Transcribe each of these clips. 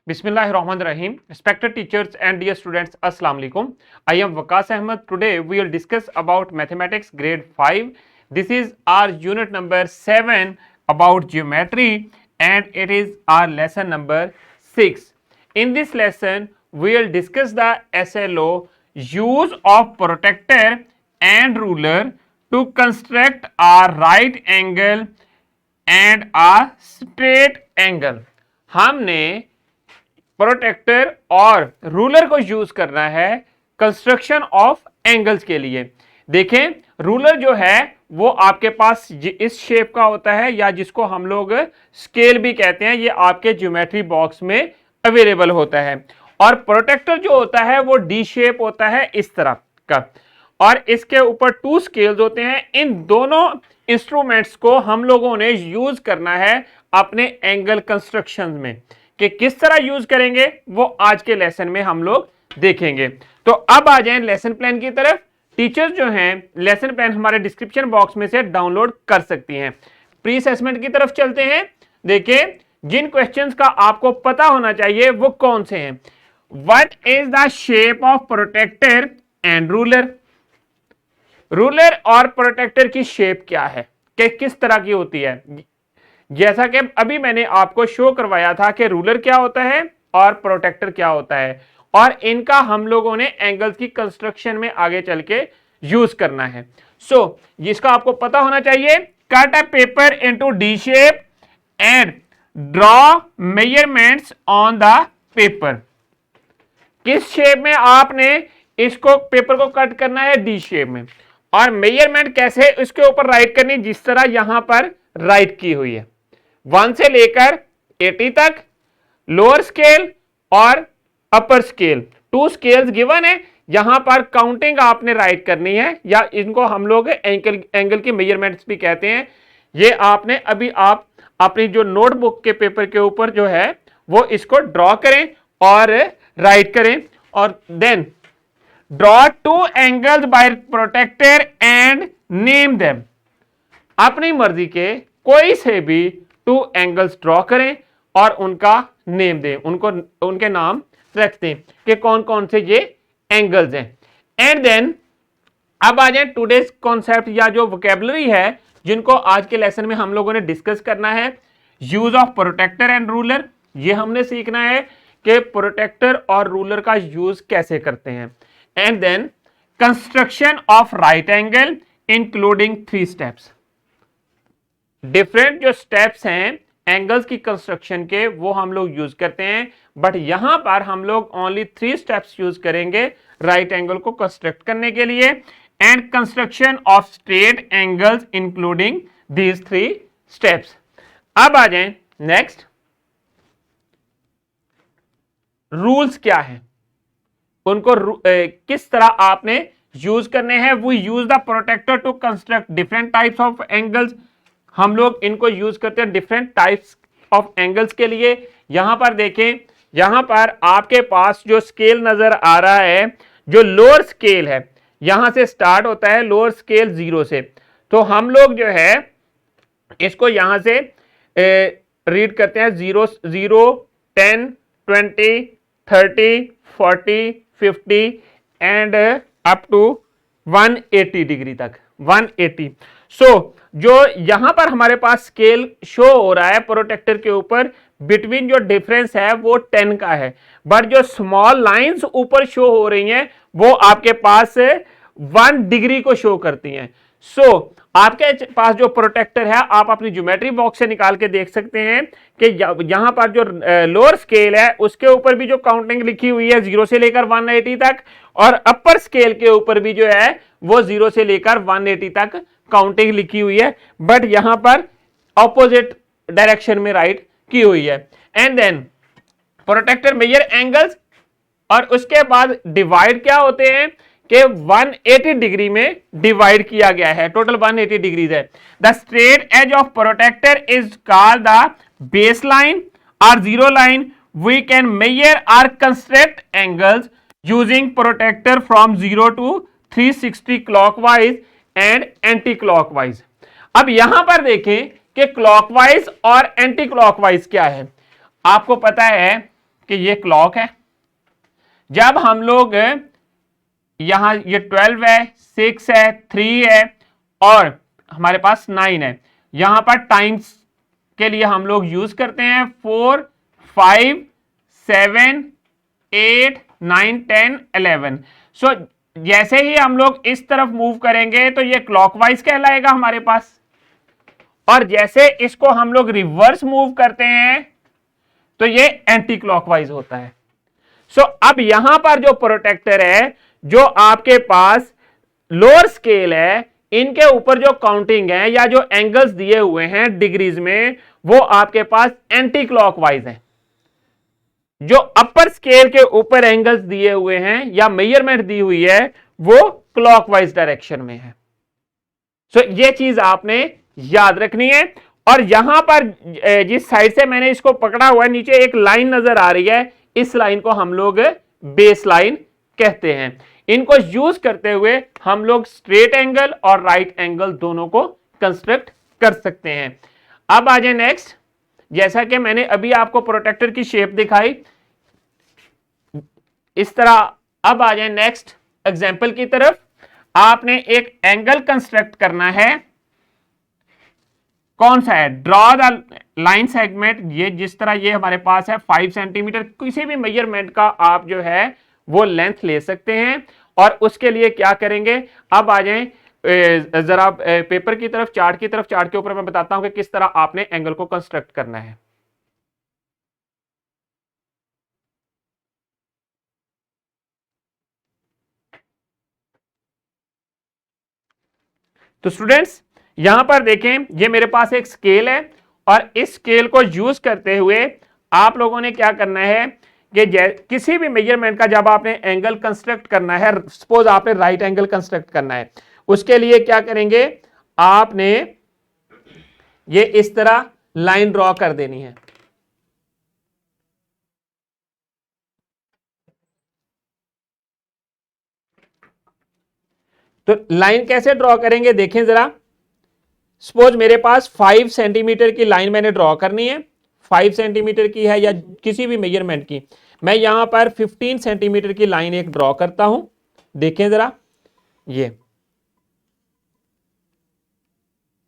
Bismillahirrahmanirrahim. Respected teachers and dear students, Assalamu alaikum. I am Waqas Ahmed. Today we will discuss about mathematics grade 5. This is our unit number 7 about geometry and it is our lesson number 6. In this lesson we will discuss the SLO, use of protractor and ruler to construct a right angle and a straight angle. हमने protector और ruler को use करना है construction of angles के लिए। देखें, ruler जो है वो आपके पास इस शेप का होता है या जिसको हम लोग स्केल भी कहते हैं, ये आपके ज्योमेट्री बॉक्स में अवेलेबल होता है। और प्रोटेक्टर जो होता है वो डी शेप होता है इस तरह का, और इसके ऊपर 2 स्केल्स होते हैं। इन दोनों इंस्ट्रूमेंट्स को हम लोगों ने यूज करना है अपने एंगल कंस्ट्रक्शन में। कि किस तरह यूज करेंगे वो आज के लेसन में हम लोग देखेंगे। तो अब आ जाएं लेसन प्लान की तरफ। टीचर्स जो हैं लेसन प्लान हमारे डिस्क्रिप्शन बॉक्स में से डाउनलोड कर सकती हैं। प्री असेसमेंट की तरफ चलते हैं। देखिए, जिन क्वेश्चंस का आपको पता होना चाहिए वो कौन से हैं। What is the shape of protractor and ruler. Ruler और प्रोटेक्टर की शेप क्या है, कि किस तरह की होती है। जैसा कि अभी मैंने आपको शो करवाया था कि रूलर क्या होता है और प्रोटेक्टर क्या होता है, और इनका हम लोगों ने एंगल्स की कंस्ट्रक्शन में आगे चल के यूज करना है। जिसका आपको पता होना चाहिए, cut a paper into D shape and draw measurements on the paper. किस शेप में आपने इसको पेपर को कट करना है, डी शेप में, और मेजरमेंट कैसे इसके ऊपर राइट करनी, जिस तरह यहां पर राइट की हुई है। 1 से लेकर 80 तक लोअर स्केल और अपर स्केल, 2 स्केल्स गिवन है। यहां पर काउंटिंग आपने राइट करनी है, या इनको हम लोग एंगल की मेजरमेंट्स भी कहते हैं। ये आपने अभी आप अपनी जो नोटबुक के पेपर के ऊपर जो है वो इसको ड्रॉ करें और राइट करें, और then draw 2 angles by protractor and name them. अपनी मर्जी के कोई से भी 2 एंगल्स ड्रॉ करें और उनका नेम दें, उनके नाम रख दें कि कौन कौन से ये एंगल्स हैं। एंड देन अब आ जाए टुडेज कॉन्सेप्ट या जो वोकैबुलरी है जिनको आज के लेसन में हम लोगों ने डिस्कस करना है। Use of protractor and ruler, ये हमने सीखना है कि प्रोटेक्टर और रूलर का यूज कैसे करते हैं। And then construction of right angle including 3 steps. Different जो स्टेप्स हैं एंगल्स की कंस्ट्रक्शन के वो हम लोग यूज करते हैं, बट यहां पर हम लोग ओनली 3 स्टेप्स यूज करेंगे राइट एंगल को कंस्ट्रक्ट करने के लिए। And construction of straight angles including these 3 steps. अब आ जाएं नेक्स्ट, रूल्स क्या है, उनको किस तरह आपने यूज करने हैं। वो use the protractor to construct different types of angles. हम लोग इनको यूज करते हैं डिफरेंट टाइप्स ऑफ एंगल्स के लिए। यहां पर देखें, यहां पर आपके पास जो स्केल नजर आ रहा है, जो लोअर स्केल है, यहां से स्टार्ट होता है लोअर स्केल 0 से। तो हम लोग जो है इसको यहां से रीड करते हैं 0, 10, 20, 30, 40, 50 एंड अप टू 180 डिग्री तक, 180। जो यहां पर हमारे पास स्केल शो हो रहा है प्रोटेक्टर के ऊपर, बिटवीन जो डिफरेंस है वो 10 का है, बट जो स्मॉल लाइंस ऊपर शो हो रही हैं वो आपके पास 1 डिग्री को शो करती हैं। आपके पास जो प्रोटेक्टर है आप अपनी ज्योमेट्री बॉक्स से निकाल के देख सकते हैं कि यहां पर जो लोअर स्केल है उसके ऊपर भी जो काउंटिंग लिखी हुई है 0 से लेकर 180 तक, और अपर स्केल के ऊपर भी जो है वो 0 से लेकर 180 तक काउंटिंग लिखी हुई है, बट यहां पर ऑपोजिट डायरेक्शन में राइट की हुई है। And then protractor measure angles, और उसके बाद डिवाइड क्या होते हैं कि 180 डिग्री में डिवाइड किया गया है, टोटल 180 डिग्रीज है। The straight edge of protractor is called the base line और zero line. We can measure और construct angles using protractor from 0 to 360 clockwise and anticlockwise. अब यहां पर देखें कि क्लॉकवाइज और एंटी क्लॉकवाइज क्या है। आपको पता है कि ये क्लॉक है। जब हम लोग यहां ये 12 है, 6 है, 3 है और हमारे पास 9 है, यहां पर टाइम्स के लिए हम लोग यूज करते हैं 4, 5, 7, 8, 9, 10, 11। सो जैसे ही हम लोग इस तरफ मूव करेंगे तो ये क्लॉकवाइज कहलाएगा हमारे पास, और जैसे इसको हम लोग रिवर्स मूव करते हैं तो ये एंटी क्लॉकवाइज होता है। सो अब यहां पर जो प्रोटेक्टर है, जो आपके पास लोअर स्केल है, इनके ऊपर जो काउंटिंग है या जो एंगल्स दिए हुए हैं डिग्रीज में, वो आपके पास एंटी क्लॉकवाइज है। जो अपर स्केल के ऊपर एंगल्स दिए हुए हैं या मेजरमेंट दी हुई है, वो क्लॉकवाइज डायरेक्शन में है। सो ये चीज आपने याद रखनी है। और यहां पर जिस साइड से मैंने इसको पकड़ा हुआ है, नीचे एक लाइन नजर आ रही है, इस लाइन को हम लोग बेस लाइन कहते हैं। इनको यूज करते हुए हम लोग स्ट्रेट एंगल और राइट एंगल दोनों को कंस्ट्रक्ट कर सकते हैं। अब आ जाए नेक्स्ट। जैसा कि मैंने अभी आपको प्रोटेक्टर की शेप दिखाई इस तरह, अब आ जाए नेक्स्ट एग्जांपल की तरफ। आपने एक एंगल कंस्ट्रक्ट करना है, कौन सा है? Draw the line segment. ये जिस तरह ये हमारे पास है 5 सेंटीमीटर, किसी भी मेजरमेंट का आप जो है वो लेंथ ले सकते हैं। और उसके लिए क्या करेंगे, अब आ जाएं जरा पेपर की तरफ, चार्ट की तरफ। चार्ट के ऊपर मैं बताता हूं कि किस तरह आपने एंगल को कंस्ट्रक्ट करना है। तो स्टूडेंट्स यहां पर देखें, ये मेरे पास एक स्केल है और इस स्केल को यूज करते हुए आप लोगों ने क्या करना है कि किसी भी मेजरमेंट का जब आपने एंगल कंस्ट्रक्ट करना है, सपोज आपने राइट एंगल कंस्ट्रक्ट करना है, उसके लिए क्या करेंगे, आपने ये इस तरह लाइन ड्रॉ कर देनी है। तो लाइन कैसे ड्रॉ करेंगे देखें जरा। सपोज मेरे पास 5 सेंटीमीटर की लाइन मैंने ड्रॉ करनी है, 5 सेंटीमीटर की है या किसी भी मेजरमेंट की। मैं यहां पर 15 सेंटीमीटर की लाइन एक ड्रॉ करता हूं। देखें जरा, ये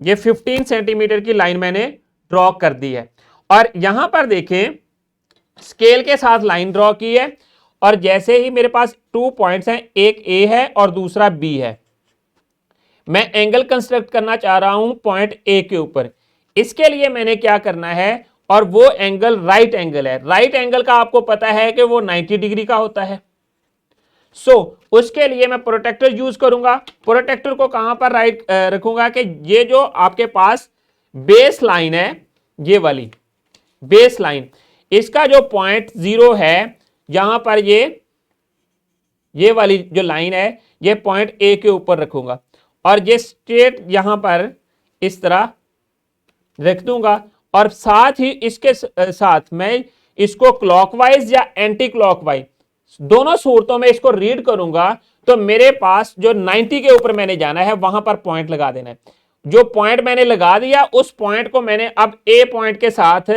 15 सेंटीमीटर की लाइन मैंने ड्रॉ कर दी है। और यहां पर देखें, स्केल के साथ लाइन ड्रॉ की है और जैसे ही मेरे पास 2 पॉइंट्स हैं, एक ए है और दूसरा बी है, मैं एंगल कंस्ट्रक्ट करना चाह रहा हूं पॉइंट ए के ऊपर। इसके लिए मैंने क्या करना है, और वो एंगल राइट एंगल है। राइट एंगल का आपको पता है कि वो 90 डिग्री का होता है। सो उसके लिए मैं प्रोटेक्टर यूज करूंगा। प्रोटेक्टर को कहां पर राइट रखूंगा कि ये जो आपके पास बेस लाइन है, ये वाली बेस लाइन, इसका जो पॉइंट 0 है, यहां पर ये वाली जो लाइन है, ये पॉइंट ए के ऊपर रखूंगा और ये स्ट्रेट यहां पर इस तरह रख दूंगा। और साथ ही इसके साथ मैं इसको क्लॉकवाइज या एंटी क्लॉकवाइज दोनों सूरतों में इसको रीड करूंगा। तो मेरे पास जो 90 के ऊपर मैंने जाना है, वहां पर पॉइंट लगा देना है। जो पॉइंट मैंने लगा दिया, उस पॉइंट को मैंने अब ए पॉइंट के साथ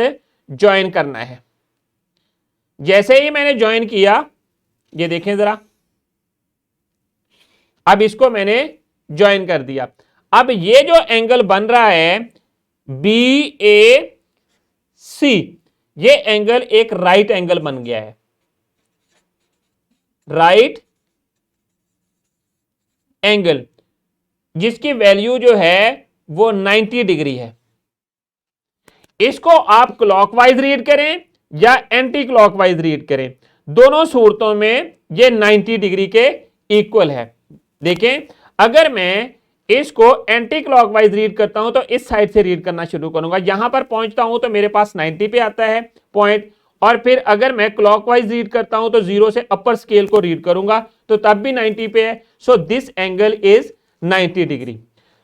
ज्वाइन करना है। जैसे ही मैंने ज्वाइन किया, ये देखें जरा, अब इसको मैंने ज्वाइन कर दिया। अब ये जो एंगल बन रहा है बी ए सी, ये एंगल एक राइट एंगल बन गया है। राइट एंगल जिसकी वैल्यू जो है वो 90 डिग्री है। इसको आप क्लॉकवाइज रीड करें या एंटी क्लॉकवाइज रीड करें, दोनों सूरतों में ये 90 डिग्री के इक्वल है। देखें, अगर मैं इसको एंटी क्लॉकवाइज रीड करता हूं तो इस साइड से रीड करना शुरू करूंगा। यहां पर पहुंचता हूं तो मेरे पास 90 पे आता है पॉइंट, और फिर अगर मैं क्लॉकवाइज रीड करता हूं तो 0 से अपर स्केल को रीड करूंगा तो तब भी 90 पे है। So this angle is 90 degree.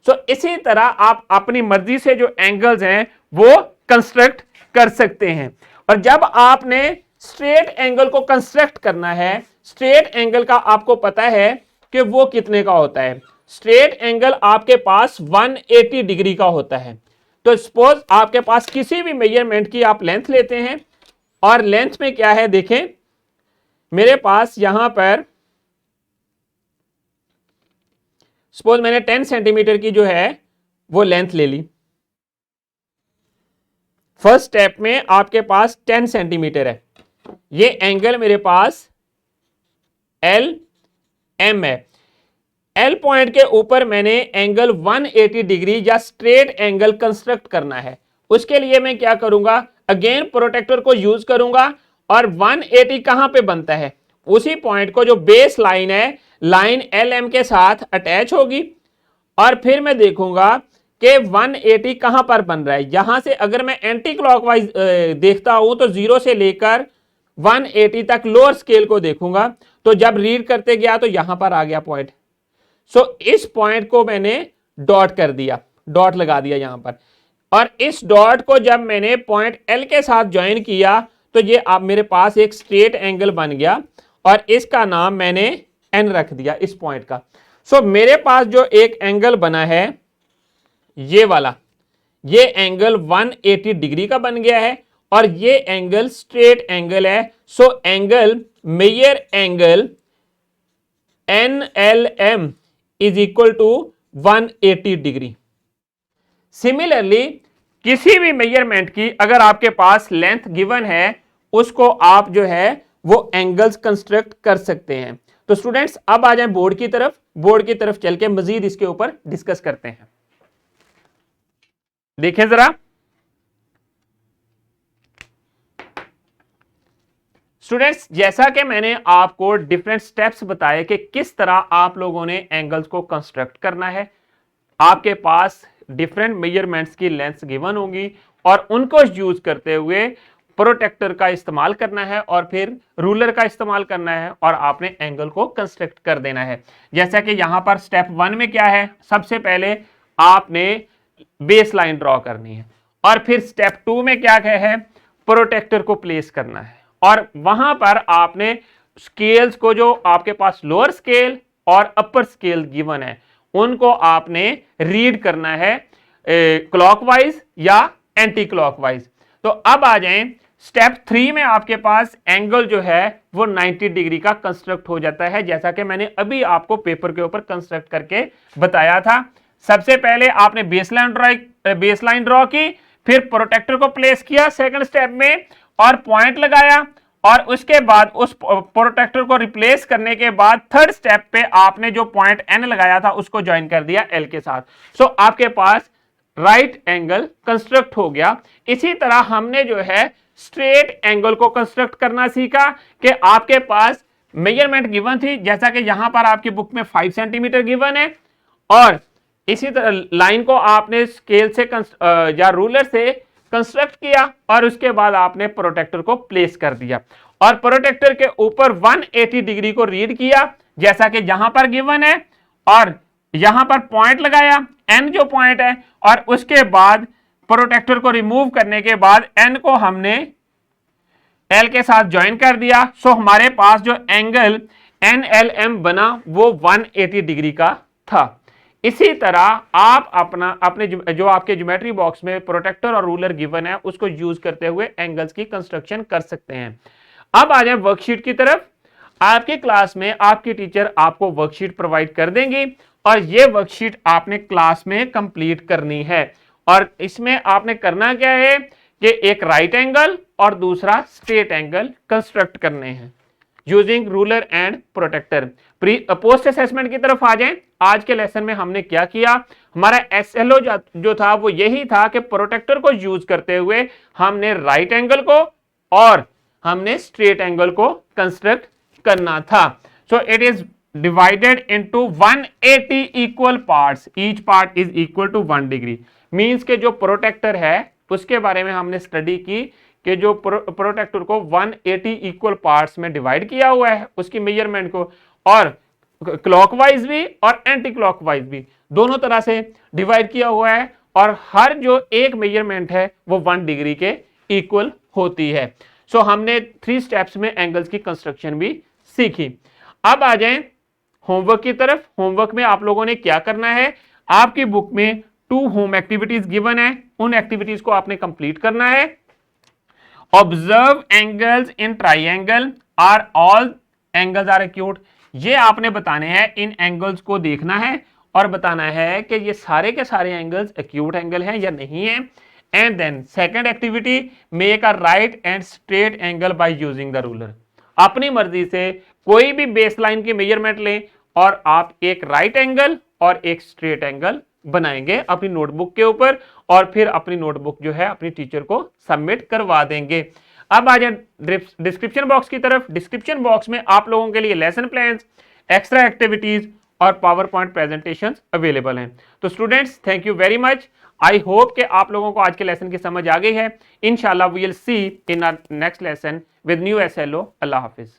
सो इसी तरह आप अपनी मर्जी से जो एंगल्स हैं वो कंस्ट्रक्ट कर सकते हैं। और जब आपने स्ट्रेट एंगल को कंस्ट्रक्ट करना है, स्ट्रेट एंगल का आपको पता है कि वो कितने का होता है। स्ट्रेट एंगल आपके पास 180 डिग्री का होता है। तो सपोज आपके पास किसी भी मेजरमेंट की आप लेंथ लेते हैं, और लेंथ में क्या है देखें, मेरे पास यहां पर सपोज मैंने 10 सेंटीमीटर की जो है वो लेंथ ले ली। फर्स्ट स्टेप में आपके पास 10 सेंटीमीटर है, ये एंगल मेरे पास एल एम है। एल पॉइंट के ऊपर मैंने एंगल 180 डिग्री या स्ट्रेट एंगल कंस्ट्रक्ट करना है। उसके लिए मैं क्या करूंगा, अगेन प्रोटेक्टर को यूज करूंगा और 180 कहां पे बनता है, उसी पॉइंट को जो बेस लाइन है, लाइन एल एम के साथ अटैच होगी और फिर मैं देखूंगा कि 180 कहां पर बन रहा है। यहां से अगर मैं एंटी क्लॉकवाइज देखता हूं तो 0 से लेकर 180 तक लोअर स्केल को देखूंगा, तो जब रीड करते गया तो यहां पर आ गया पॉइंट। सो इस पॉइंट को मैंने डॉट कर दिया, डॉट लगा दिया यहां पर, और इस डॉट को जब मैंने पॉइंट एल के साथ ज्वाइन किया तो ये अब मेरे पास एक स्ट्रेट एंगल बन गया और इसका नाम मैंने एन रख दिया इस पॉइंट का। सो मेरे पास जो एक एंगल बना है ये वाला, ये एंगल 180 डिग्री का बन गया है और ये एंगल स्ट्रेट एंगल है। So angle measure angle NLM is equal to 180 degree. Similarly किसी भी मेजरमेंट की अगर आपके पास लेंथ गिवन है, उसको आप जो है वो एंगल्स कंस्ट्रक्ट कर सकते हैं। तो स्टूडेंट्स अब आ जाएं बोर्ड की तरफ चल के मजीद इसके ऊपर डिस्कस करते हैं। देखें जरा स्टूडेंट्स, जैसा कि मैंने आपको डिफरेंट स्टेप्स बताए कि किस तरह आप लोगों ने एंगल्स को कंस्ट्रक्ट करना है। आपके पास डिफरेंट मेजरमेंट्स की लेंथ्स गिवन होंगी और उनको यूज करते हुए प्रोटेक्टर का इस्तेमाल करना है और फिर रूलर का इस्तेमाल करना है और आपने एंगल को कंस्ट्रक्ट कर देना है। जैसा कि यहां पर स्टेप 1 में क्या है, सबसे पहले आपने बेस लाइन ड्रॉ करनी है और फिर स्टेप 2 में क्या है, प्रोटेक्टर को प्लेस करना है और वहां पर आपने स्केल्स को, जो आपके पास लोअर स्केल और अपर स्केल गिवन है, उनको आपने रीड करना है क्लॉकवाइज या एंटी क्लॉकवाइज। तो अब आ जाएं स्टेप 3 में आपके पास एंगल जो है वो 90 डिग्री का कंस्ट्रक्ट हो जाता है, जैसा कि मैंने अभी आपको पेपर के ऊपर कंस्ट्रक्ट करके बताया था। सबसे पहले आपने बेसलाइन ड्रॉ की, फिर प्रोटेक्टर को प्लेस किया सेकंड स्टेप में और पॉइंट लगाया और उसके बाद उस प्रोटेक्टर को रिप्लेस करने के बाद थर्ड स्टेप पे आपने जो पॉइंट एन लगाया था उसको ज्वाइन कर दिया एल के साथ। सो आपके पास राइट एंगल कंस्ट्रक्ट हो गया। इसी तरह हमने जो है स्ट्रेट एंगल को कंस्ट्रक्ट करना सीखा कि आपके पास मेजरमेंट गिवन थी, जैसा कि यहां पर आपकी बुक में 5 सेंटीमीटर गिवन है और इसी तरह लाइन को आपने स्केल से या रूलर से कंस्ट्रक्ट किया और उसके बाद आपने प्रोटेक्टर को प्लेस कर दिया और प्रोटेक्टर के ऊपर 180 डिग्री को रीड किया, जैसा कि यहां पर गिवन है, और यहां पर पॉइंट लगाया एन जो पॉइंट है, और उसके बाद प्रोटेक्टर को रिमूव करने के बाद एन को हमने एल के साथ ज्वाइन कर दिया। सो हमारे पास जो एंगल NLM बना वो 180 डिग्री का था। इसी तरह आप अपने जो आपके ज्योमेट्री बॉक्स में प्रोटेक्टर और रूलर गिवन है उसको यूज करते हुए एंगल्स की कंस्ट्रक्शन कर सकते हैं। अब आ जाए वर्कशीट की तरफ। आपकी क्लास में आपकी टीचर आपको वर्कशीट प्रोवाइड कर देंगी और ये वर्कशीट आपने क्लास में कंप्लीट करनी है और इसमें आपने करना क्या है कि एक राइट एंगल और दूसरा स्ट्रेट एंगल कंस्ट्रक्ट करने हैं using ruler and protractor. Post assessment की तरफ आ जाएं। आज के लेसन में हमने क्या किया, हमारा SLO जो था वो यही था कि प्रोटेक्टर को यूज करते हुए हमने राइट एंगल को और हमने स्ट्रेट एंगल को कंस्ट्रक्ट करना था। So it is divided into 180 equal parts, each part is equal to 1 degree. Means के जो प्रोटेक्टर है उसके बारे में हमने स्टडी की कि जो प्रोटेक्टर को 180 इक्वल पार्ट्स में डिवाइड किया हुआ है, उसकी मेजरमेंट को, और क्लॉकवाइज भी और एंटी क्लॉकवाइज भी दोनों तरह से डिवाइड किया हुआ है और हर जो एक मेजरमेंट है वो 1 डिग्री के इक्वल होती है। सो हमने 3 स्टेप्स में एंगल्स की कंस्ट्रक्शन भी सीखी। अब आ जाएं होमवर्क की तरफ। होमवर्क में आप लोगों ने क्या करना है, आपकी बुक में 2 होम एक्टिविटीज गिवन है, उन एक्टिविटीज को आपने कंप्लीट करना है observe angles in triangle are all angles are acute. ये आपने बताने हैं, इन एंगल्स को देखना है और बताना है कि ये सारे के सारे एंगल्स एक्यूट एंगल हैं या नहीं है। And then second activity, make a right and straight angle by using the ruler. अपनी मर्जी से कोई भी बेस लाइन की मेजरमेंट लें और आप एक राइट एंगल और एक स्ट्रेट एंगल बनाएंगे अपनी नोटबुक के ऊपर और फिर अपनी नोटबुक जो है अपनी टीचर को सबमिट करवा देंगे। अब आ जाए डिस्क्रिप्शन बॉक्स की तरफ। डिस्क्रिप्शन बॉक्स में आप लोगों के लिए लेसन प्लान्स, एक्स्ट्रा एक्टिविटीज और पावर पॉइंट प्रेजेंटेशन अवेलेबल हैं। तो students, thank you very much. I hope कि आप लोगों को आज के लेसन की समझ आ गई है। इंशाल्लाह we will see in our next lesson with new SLO. अल्लाह हाफिज।